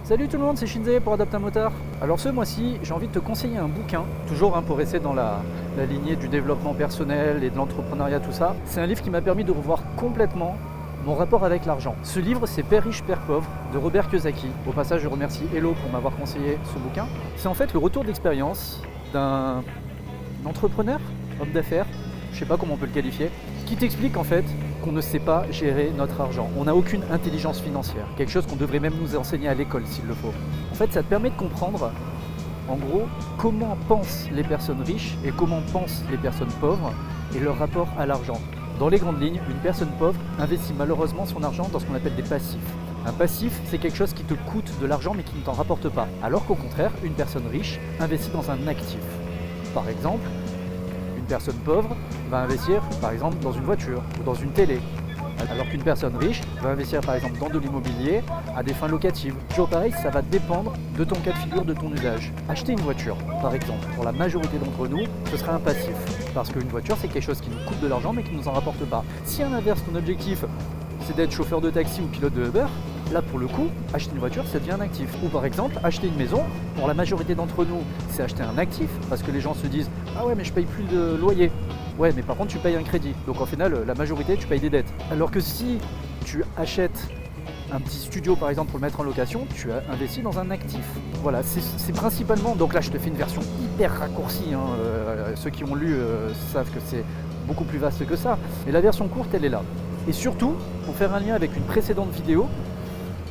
Salut tout le monde, c'est Shinzé pour Adapte un Motard. Alors ce mois-ci, j'ai envie de te conseiller un bouquin, toujours pour rester dans la lignée du développement personnel et de l'entrepreneuriat, tout ça. C'est un livre qui m'a permis de revoir complètement mon rapport avec l'argent. Ce livre, c'est Père riche, Père pauvre de Robert Kiyosaki. Au passage, je remercie Hello pour m'avoir conseillé ce bouquin. C'est en fait le retour d'expérience d'un entrepreneur, homme d'affaires, je sais pas comment on peut le qualifier, qui t'explique en fait qu'on ne sait pas gérer notre argent. On n'a aucune intelligence financière, quelque chose qu'on devrait même nous enseigner à l'école s'il le faut. En fait, ça te permet de comprendre, en gros, comment pensent les personnes riches et comment pensent les personnes pauvres et leur rapport à l'argent. Dans les grandes lignes, une personne pauvre investit malheureusement son argent dans ce qu'on appelle des passifs. Un passif, c'est quelque chose qui te coûte de l'argent mais qui ne t'en rapporte pas. Alors qu'au contraire, une personne riche investit dans un actif. Par exemple, une personne pauvre va investir par exemple dans une voiture ou dans une télé. Alors qu'une personne riche va investir par exemple dans de l'immobilier à des fins locatives. Toujours pareil, ça va dépendre de ton cas de figure, de ton usage. Acheter une voiture, par exemple, pour la majorité d'entre nous, ce sera un passif. Parce qu'une voiture, c'est quelque chose qui nous coûte de l'argent mais qui ne nous en rapporte pas. Si à l'inverse, ton objectif, c'est d'être chauffeur de taxi ou pilote de Uber, là pour le coup, acheter une voiture, ça devient un actif. Ou par exemple, acheter une maison, pour la majorité d'entre nous, c'est acheter un actif, parce que les gens se disent « Ah ouais, mais je paye plus de loyer ». Ouais, mais par contre, tu payes un crédit. Donc en final, la majorité, tu payes des dettes. Alors que si tu achètes un petit studio, par exemple, pour le mettre en location, tu as investi dans un actif. Voilà, c'est principalement... Donc là, je te fais une version hyper raccourcie. Ceux qui ont lu savent que c'est beaucoup plus vaste que ça. Mais la version courte, elle est là. Et surtout, pour faire un lien avec une précédente vidéo,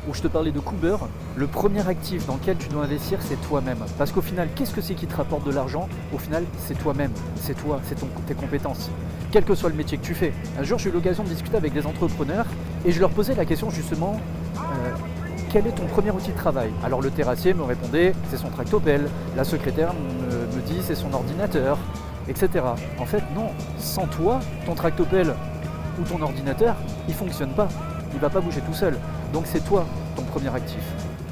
où je te parlais de Cooper, le premier actif dans lequel tu dois investir, c'est toi-même. Parce qu'au final, qu'est-ce que c'est qui te rapporte de l'argent? Au final, c'est toi-même, c'est toi, c'est tes compétences. Quel que soit le métier que tu fais. Un jour, j'ai eu l'occasion de discuter avec des entrepreneurs et je leur posais la question justement, quel est ton premier outil de travail? Alors le terrassier me répondait, c'est son tractopelle. La secrétaire me dit, c'est son ordinateur, etc. En fait, non, sans toi, ton tractopelle ou ton ordinateur, il ne fonctionne pas. Il ne va pas bouger tout seul. Donc c'est toi ton premier actif.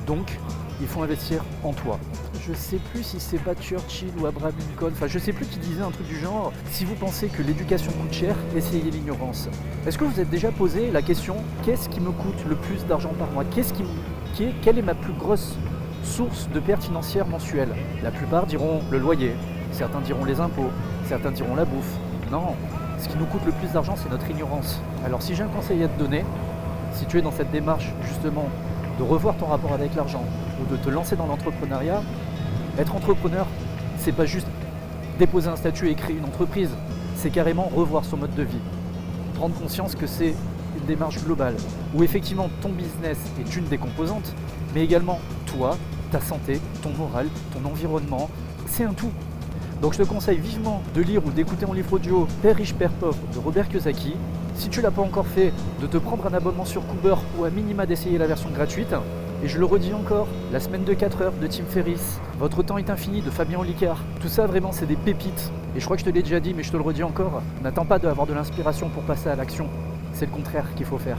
Donc il faut investir en toi. Je sais plus si c'est pas Churchill ou Abraham Lincoln, enfin je sais plus qui disait un truc du genre, si vous pensez que l'éducation coûte cher, essayez l'ignorance. Est-ce que vous vous êtes déjà posé la question, qu'est-ce qui me coûte le plus d'argent par mois? Quelle est ma plus grosse source de perte financière mensuelle? La plupart diront le loyer, certains diront les impôts, certains diront la bouffe. Non, ce qui nous coûte le plus d'argent, c'est notre ignorance. Alors si j'ai un conseil à te donner, si tu es dans cette démarche justement de revoir ton rapport avec l'argent ou de te lancer dans l'entrepreneuriat, être entrepreneur, c'est pas juste déposer un statut et créer une entreprise, c'est carrément revoir son mode de vie. Prendre conscience que c'est une démarche globale où effectivement ton business est une des composantes, mais également toi, ta santé, ton moral, ton environnement, c'est un tout. Donc je te conseille vivement de lire ou d'écouter mon livre audio Père riche, Père pauvre de Robert Kiyosaki. Si tu ne l'as pas encore fait, de te prendre un abonnement sur Cooper ou à minima d'essayer la version gratuite. Et je le redis encore, la semaine de 4 heures de Tim Ferriss, Votre temps est infini de Fabien Olicard. Tout ça vraiment c'est des pépites. Et je crois que je te l'ai déjà dit mais je te le redis encore, n'attends pas d'avoir de l'inspiration pour passer à l'action. C'est le contraire qu'il faut faire.